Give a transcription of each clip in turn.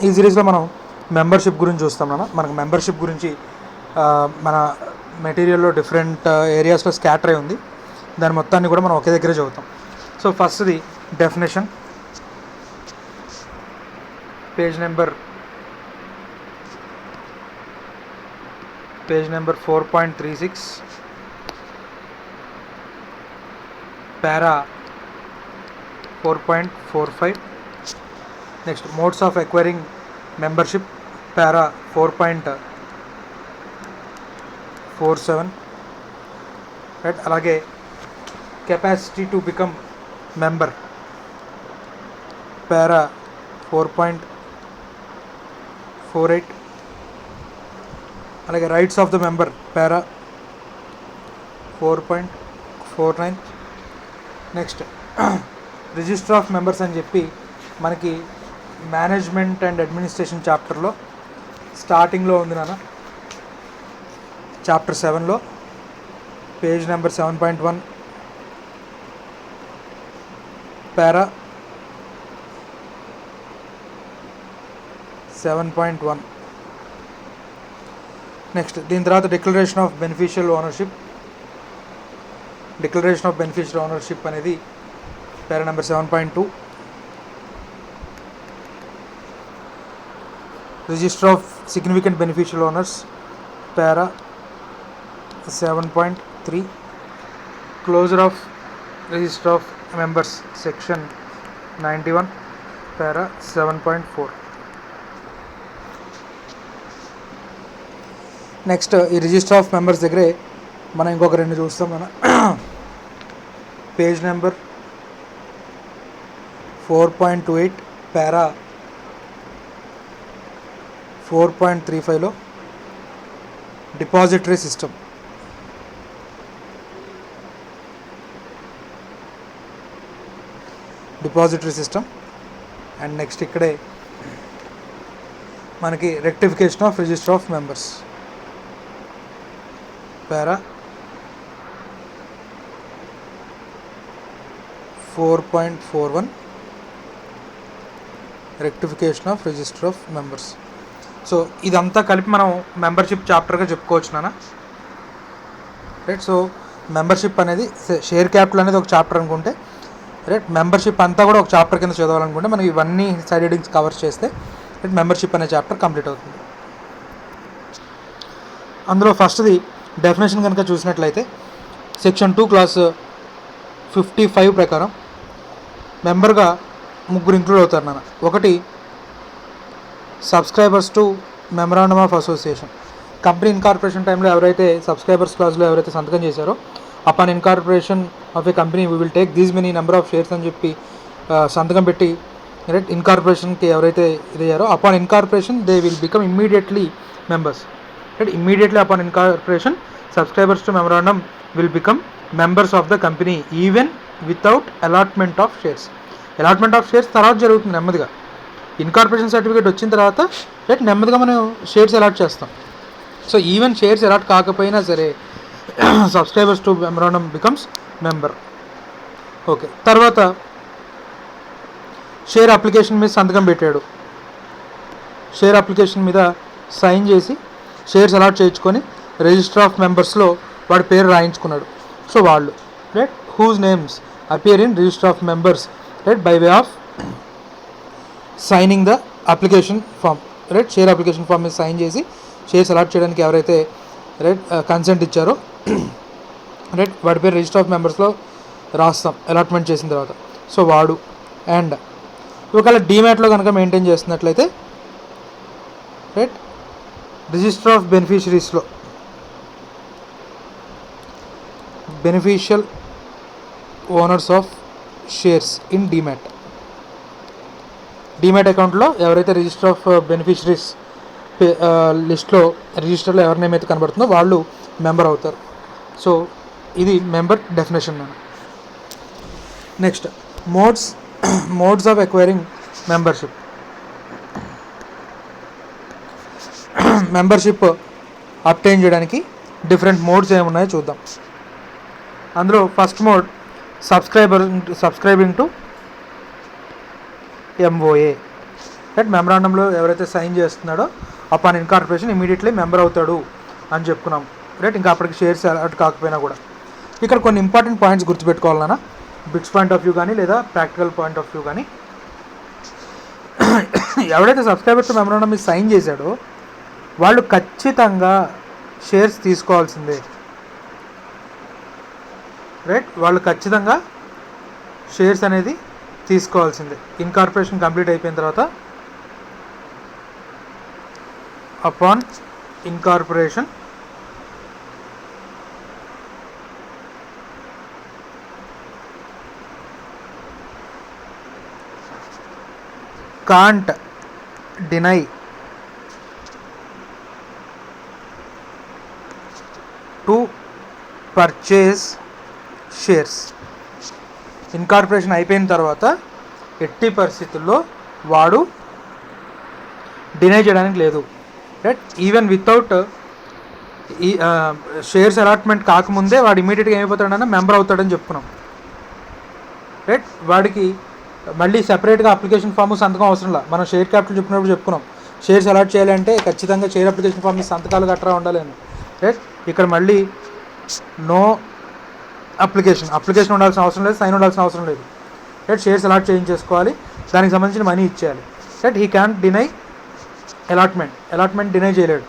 ఈ సిరీస్లో మనం మెంబర్షిప్ గురించి చూస్తాం నాన్న. మనకు మెంబర్షిప్ గురించి మన మెటీరియల్లో డిఫరెంట్ ఏరియాస్లో స్కాటర్ అయి ఉంది. దాని మొత్తాన్ని కూడా మనం ఒకే దగ్గరే చదువుతాం. సో ఫస్ట్ది definition, page number 4.36, para 4.45. Next modes of acquiring membership, para 4.47. Right. అలాగే కెపాసిటీ టు బికమ్ మెంబర్, పారా 4.48. అలాగే rights of the member, para 4.49. Next register of members అని చెప్పి మనకి మేనేజ్మెంట్ అండ్ అడ్మినిస్ట్రేషన్ చాప్టర్లో స్టార్టింగ్లో ఉంది నాన్న. చాప్టర్ 7లో పేజ్ నెంబర్ 7.1, పారా 7.1. నెక్స్ట్ దీని తర్వాత డిక్లరేషన్ ఆఫ్ బెనిఫిషియల్ ఓనర్షిప్ అనేది para number 7.2. Register of significant beneficial owners, para 7.3. Closure of register of members, section 91, para 7.4. Next ఈ రిజిస్టర్ ఆఫ్ మెంబర్స్ దగ్గరే మనం ఇంకొక రెండు చూస్తాం. మన పేజ్ నెంబర్ 4.28, పారా 4.35లో డిపాజిటరీ సిస్టమ్. అండ్ నెక్స్ట్ ఇక్కడే మనకి rectification of register of members, para 4.41, rectification of register of members. So ఇదంతా కలిపి మనం మెంబర్షిప్ చాప్టర్గా చెప్పుకోవచ్చు నాన్న. రైట్. సో మెంబర్షిప్ అనేది షేర్ క్యాపిటల్ అనేది ఒక చాప్టర్ అనుకుంటే, రైట్, మెంబర్షిప్ అంతా కూడా ఒక చాప్టర్ కింద చదవాలనుకుంటే మనకి ఇవన్నీ సైడ్ హెడింగ్స్ కవర్ చేస్తే రైట్ మెంబర్షిప్ అనే చాప్టర్ కంప్లీట్ అవుతుంది. అందులో ఫస్ట్ది డెఫినేషన్ కనుక చూసినట్లయితే సెక్షన్ 2 క్లాస్ 55 ప్రకారం మెంబర్గా ముగ్గురు ఇంక్లూడ్ అవుతారు నాన్న. ఒకటి subscribers to memorandum of association. Company incorporation టైంలో ఎవరైతే సబ్స్క్రైబర్స్ క్లాజ్లో ఎవరైతే సంతకం చేశారో, upon incorporation of a company we will take these many number of shares అని చెప్పి సంతకం పెట్టి రైట్ ఇన్కార్పొరేషన్కి ఎవరైతే ఇదయ్యారో, upon incorporation they will become immediately members. Right. Immediately upon incorporation subscribers to memorandum will become members of the company even without allotment of shares. Allotment of shares తర్వాత జరుగుతుంది నెమ్మదిగా. ఇన్కార్పొరేషన్ సర్టిఫికేట్ వచ్చిన తర్వాత right నెమ్మదిగా మనం shares allot చేస్తాం. So even shares allot కాకపోయినా సరే subscribers to memorandum becomes member. Okay. తర్వాత షేర్ అప్లికేషన్ మీద సంతకం పెట్టాడు. షేర్ అప్లికేషన్ మీద సైన్ చేసి షేర్స్ అలాట్ చేయించుకొని రిజిస్టర్ ఆఫ్ మెంబర్స్లో వాడి పేరు రాయించుకున్నాడు. సో వాళ్ళు right whose names appear in register of members right by way of signing the application form. Right. Share application form మీద సైన్ చేసి షేర్స్ అలాట్ చేయడానికి ఎవరైతే రైట్ కన్సెంట్ ఇచ్చారో రైట్ వాడి పేరు రిజిస్టర్ ఆఫ్ మెంబర్స్లో రాస్తాం అలాట్మెంట్ చేసిన తర్వాత. సో వాడు. అండ్ ఒకవేళ డీమ్యాట్లో కనుక మెయింటైన్ చేస్తున్నట్లయితే రైట్ రిజిస్టర్ ఆఫ్ బెనిఫిషరీస్లో beneficial owners of shares in demat. Demat అకౌంట్లో ఎవరైతే రిజిస్టర్ ఆఫ్ బెనిఫిషరీస్ లిస్ట్లో రిజిస్టర్లో ఎవరి నేమ్ అయితే కనబడుతుందో వాళ్ళు మెంబర్ అవుతారు. సో ఇది member definition. Next modes of acquiring membership. Membership obtain చేయడానికి డిఫరెంట్ మోడ్స్ ఏమున్నాయో చూద్దాం. అందులో first mode subscribing to MOA. Right. మెమరాండంలో ఎవరైతే సైన్ చేస్తున్నాడో అపాన్ ఇన్కార్పొరేషన్ ఇమీడియట్లీ మెంబర్ అవుతాడు అని చెప్పుకున్నాం. రైట్. ఇంకా అప్పటికి షేర్స్ అలాట్ కాకపోయినా కూడా ఇక్కడ కొన్ని ఇంపార్టెంట్ పాయింట్స్ గుర్తుపెట్టుకోవాలన్నా, బిట్స్ పాయింట్ ఆఫ్ వ్యూ కానీ లేదా ప్రాక్టికల్ పాయింట్ ఆఫ్ వ్యూ కానీ. ఎవడైతే సబ్స్క్రైబర్ టు మెమరాండం మీద సైన్ చేశాడో వాళ్ళు ఖచ్చితంగా షేర్స్ తీసుకోవాల్సిందే. రైట్. వాళ్ళు ఖచ్చితంగా షేర్స్ అనేది తీసుకోవాల్సిందే. ఇన్కార్పొరేషన్ కంప్లీట్ అయిపోయిన తర్వాత upon incorporation can't deny to purchase shares. Incorporation అయిపోయిన తర్వాత ఎట్టి పరిస్థితుల్లో వాడు డినై చేయడానికి లేదు. రైట్. ఈవెన్ వితౌట్ ఈ షేర్స్ అలాట్మెంట్ కాకముందే వాడు ఇమీడియట్గా ఏమైపోతాడన్నా మెంబర్ అవుతాడని చెప్పుకున్నాం. రైట్. వాడికి మళ్ళీ సెపరేట్గా అప్లికేషన్ ఫామ్ సంతకం అవసరం లేదు. మనం షేర్ క్యాపిటల్ చెప్పినప్పుడు చెప్పుకున్నాం, షేర్స్ అలాట్ చేయాలంటే ఖచ్చితంగా షేర్ అప్లికేషన్ ఫామ్ మీద సంతకాలు గట్రా ఉండాలని. రైట్. ఇక్కడ మళ్ళీ నో అప్లికేషన్ ఉండాల్సిన అవసరం లేదు, సైన్ ఉండాల్సిన అవసరం లేదు. రైట్. షేర్స్ అలాట్ చేయించేసుకోవాలి, దానికి సంబంధించిన మనీ ఇచ్చేయాలి. Right. He can deny allotment deny చేయలేడు.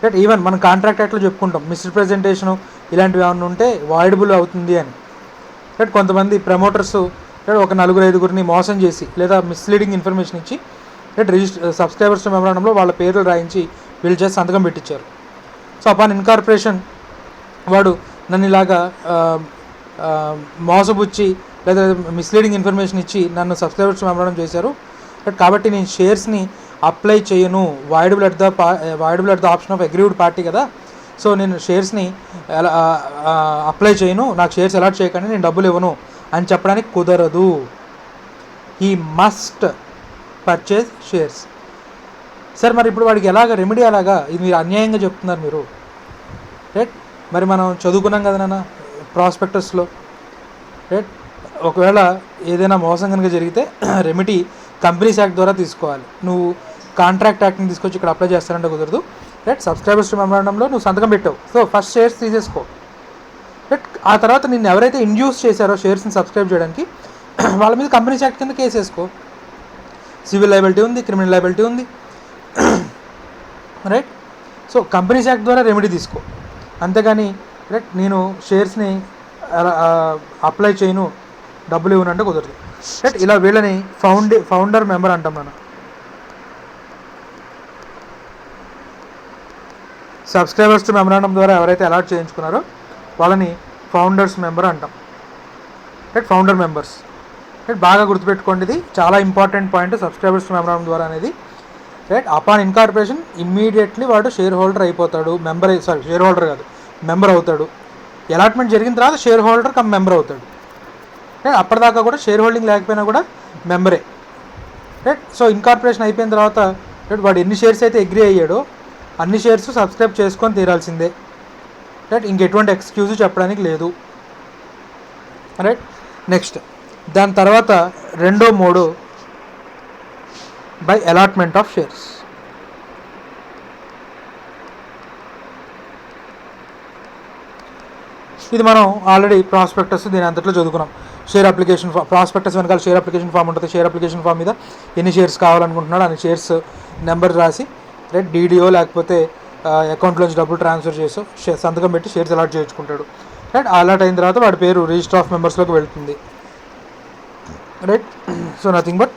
రైట్. ఈవెన్ మనం కాంట్రాక్ట్ యాక్ట్లో చెప్పుకుంటాం మిస్రిప్రజెంటేషను ఇలాంటివి ఏమైనా ఉంటే వాయిడబుల్ అవుతుంది అని. రైట్. కొంతమంది ప్రమోటర్స్ ఒక 4-5 మోసం చేసి లేదా మిస్లీడింగ్ ఇన్ఫర్మేషన్ ఇచ్చి రైట్ సబ్స్క్రైబర్స్ మెమరాండంలో వాళ్ళ పేర్లు రాయించి వీళ్ళు చేసి సంతకం పెట్టించారు. సో అపాన్ ఇన్కార్పొరేషన్ వాడు నన్ను ఇలాగా మోసపుచ్చి లేదా మిస్లీడింగ్ ఇన్ఫర్మేషన్ ఇచ్చి నన్ను సబ్స్క్రైబర్స్ మెమరాండం చేశారు, బట్ కాబట్టి నేను షేర్స్ని అప్లై చేయను, voidable at the option of aggrieved party కదా, సో నేను షేర్స్ని అప్లై చేయను, నాకు షేర్స్ అలాట్ చేయకండి, నేను డబ్బులు ఇవ్వను అని చెప్పడానికి కుదరదు. He must purchase shares. Sir మరి ఇప్పుడు వాడికి ఎలాగ రెమెడీ అలాగా, ఇది మీరు అన్యాయంగా చెప్తున్నారు మీరు. రైట్. మరి మనం చదువుకున్నాం కదా నాన్న ప్రాస్పెక్టస్లో. రైట్. ఒకవేళ ఏదైనా మోసం కనుక జరిగితే రెమెడీ కంపెనీస్ యాక్ట్ ద్వారా తీసుకోవాలి. నువ్వు కాంట్రాక్ట్ యాక్ట్ని తీసుకొచ్చి ఇక్కడ అప్లై చేస్తానంటే కుదరదు. రైట్. సబ్స్క్రైబర్స్ మెమరాండంలో నువ్వు సంతకం పెట్టావు, సో ఫస్ట్ షేర్స్ తీసేసుకో. రైట్. ఆ తర్వాత నిన్ను ఎవరైతే ఇండ్యూస్ చేశారో షేర్స్ని సబ్స్క్రైబ్ చేయడానికి వాళ్ళ మీద కంపెనీస్ యాక్ట్ కింద కేసు వేసుకో. సివిల్ లయబిలిటీ ఉంది, క్రిమినల్ లయబిలిటీ ఉంది. రైట్. సో కంపెనీస్ యాక్ట్ ద్వారా రెమెడీ తీసుకో, అంతేగాని రైట్ నేను షేర్స్ని అప్లై చేయను, డబ్బులు ఇవ్వనంటే కుదరదు. రైట్. ఇలా వీళ్ళని ఫౌండర్ మెంబర్ అంటాం మనం. సబ్స్క్రైబర్స్ మెమరాండం ద్వారా ఎవరైతే అలాట్ చేయించుకున్నారో వాళ్ళని ఫౌండర్స్ మెంబర్ అంటాం. రైట్. Founder members. రైట్. బాగా గుర్తుపెట్టుకోండి, ఇది చాలా ఇంపార్టెంట్ పాయింట్ సబ్స్క్రైబర్స్ మెమరాండం ద్వారా అనేది. రైట్. అపాన్ ఇన్కార్పొరేషన్ ఇమ్మీడియట్లీ వాడు షేర్ హోల్డర్ అయిపోతాడు, షేర్ హోల్డర్ కాదు మెంబర్ అవుతాడు. అలాట్మెంట్ జరిగిన తర్వాత షేర్ హోల్డర్ కమ్ మెంబర్ అవుతాడు. రైట్. అప్పటిదాకా కూడా షేర్ హోల్డింగ్ లేకపోయినా కూడా మెంబరే. రైట్. సో ఇన్కార్పొరేషన్ అయిపోయిన తర్వాత రైట్ వాడు ఎన్ని షేర్స్ అయితే అగ్రీ అయ్యాడో అన్ని షేర్స్ సబ్స్క్రైబ్ చేసుకొని తీరాల్సిందే. రైట్. ఇంకెటువంటి ఎక్స్క్యూజ్ చెప్పడానికి లేదు. రైట్. నెక్స్ట్ దాని తర్వాత 2, 3 బై అలాట్మెంట్ ఆఫ్ షేర్స్. ఇది మనం ఆల్రెడీ ప్రాస్పెక్టస్ దీని అంతట్లో చదువుకున్నాం. షేర్ అప్లికేషన్ ప్రాస్పెక్టస్ వెనకాల షేర్ అప్లికేషన్ ఫామ్ ఉంటుంది. షేర్ అప్లికేషన్ ఫామ్ మీద ఎన్ని షేర్స్ కావాలనుకుంటున్నాడు అన్ని షేర్స్ నెంబర్ రాసి రైట్ డీడీఓ లేకపోతే అకౌంట్లోంచి డబ్బులు ట్రాన్స్ఫర్ చేసి సంతకం పెట్టి షేర్స్ అలాట్ చేయించుకుంటాడు. రైట్. అలాట్ అయిన తర్వాత వాడి పేరు రిజిస్టర్ ఆఫ్ మెంబర్స్లోకి వెళ్తుంది. రైట్. సో నథింగ్ బట్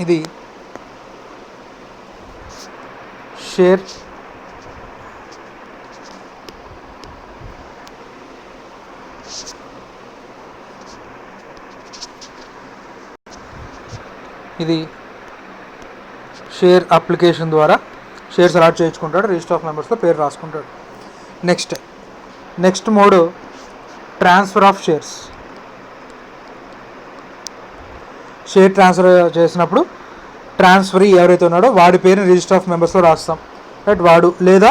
ఇది షేర్ షేర్ అప్లికేషన్ ద్వారా షేర్స్ అలాట్ చేయించుకుంటాడు, రిజిస్టర్ ఆఫ్ మెంబర్స్లో పేరు రాసుకుంటాడు. Next mode transfer of shares. Share transfer చేసినప్పుడు ట్రాన్స్ఫరీ ఎవరైతే ఉన్నాడో వాడి పేరుని రిజిస్టర్ ఆఫ్ మెంబర్స్లో రాస్తాం. రైట్. వాడు లేదా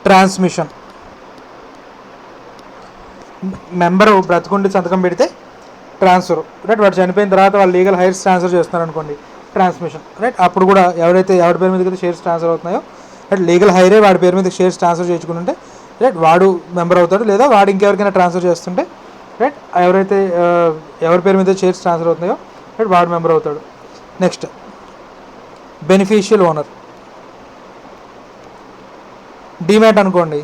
ట్రాన్స్మిషన్ మెంబరు బ్రతుకుండి సంతకం పెడితే ట్రాన్స్ఫర్. రైట్. వాడు చనిపోయిన తర్వాత వాళ్ళు లీగల్ హైర్స్ ట్రాన్స్ఫర్ చేస్తున్నారు అనుకోండి, ట్రాన్స్మిషన్, రైట్. అప్పుడు కూడా ఎవరి పేరు మీద షేర్స్ ట్రాన్స్ఫర్ అవుతున్నాయో, రైట్, లీగల్ హైరే వాడి పేరు మీద షేర్స్ ట్రాన్స్ఫర్ చేసుకుంటుంటే, రైట్, వాడు మెంబర్ అవుతాడు. లేదా వాడు ఇంకెవరికైనా ట్రాన్స్ఫర్ చేస్తుంటే, రైట్, ఎవరి పేరు మీద షేర్స్ ట్రాన్స్ఫర్ అవుతున్నాయో, రైట్, వాడు మెంబర్ అవుతాడు. Next beneficial owner. డీమ్యాట్ అనుకోండి,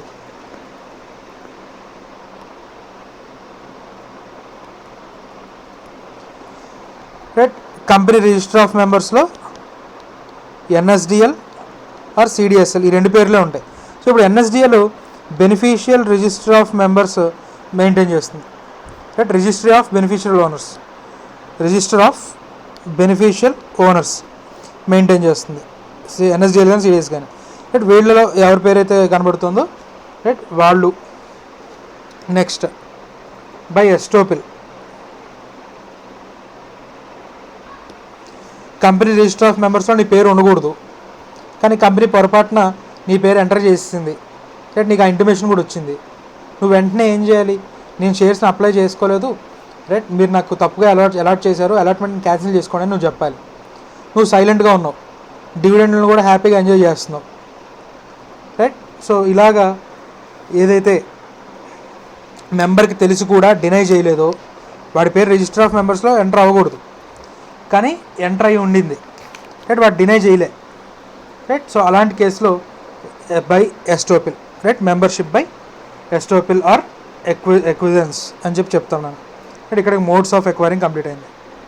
రైట్, కంపెనీ రిజిస్టర్ ఆఫ్ మెంబర్స్లో ఎన్ఎస్డిఎల్ ఆర్ సిడిఎస్ఎల్ ఈ 2 పేర్లే ఉంటాయి. సో ఇప్పుడు NSDL beneficial register of members maintain చేస్తుంది, right. Registry of beneficial owners maintain చేస్తుంది ఎన్ఎస్డిఎల్ కానీ సిడిఎస్ కానీ, రైట్. వీళ్ళలో ఎవరి పేరైతే కనబడుతుందో, రైట్, వాళ్ళు. Next by estoppel. Company register of మెంబర్స్లో నీ పేరు ఉండకూడదు, కానీ కంపెనీ పొరపాటున నీ పేరు ఎంటర్ చేసింది, రైట్. నీకు ఆ ఇంటిమేషన్ కూడా వచ్చింది. నువ్వు వెంటనే ఏం చేయాలి? నేను షేర్స్ని అప్లై చేసుకోలేదు, రైట్, మీరు నాకు తప్పుగా అలాట్ చేశారు, అలాట్మెంట్ని క్యాన్సిల్ చేసుకోండి అని నువ్వు చెప్పాలి. నువ్వు సైలెంట్గా ఉన్నావు, డివిడెండ్లను కూడా హ్యాపీగా ఎంజాయ్ చేస్తున్నావు, రైట్. సో ఇలాగా ఏదైతే మెంబర్కి తెలిసి కూడా డినై చేయలేదో వాడి పేరు రిజిస్టర్ ఆఫ్ మెంబర్స్లో ఎంటర్ అవ్వకూడదు, కానీ ఎంటర్ అయ్యి ఉండింది, రైట్, వాడు డినై చేయలే, రైట్. సో అలాంటి కేసులో by estoppel, right, membership by estoppel or acquiescence అని చెప్తాను నేను, రైట్. ఇక్కడ మోడ్స్ ఆఫ్ ఎక్వైరింగ్ కంప్లీట్ అయింది.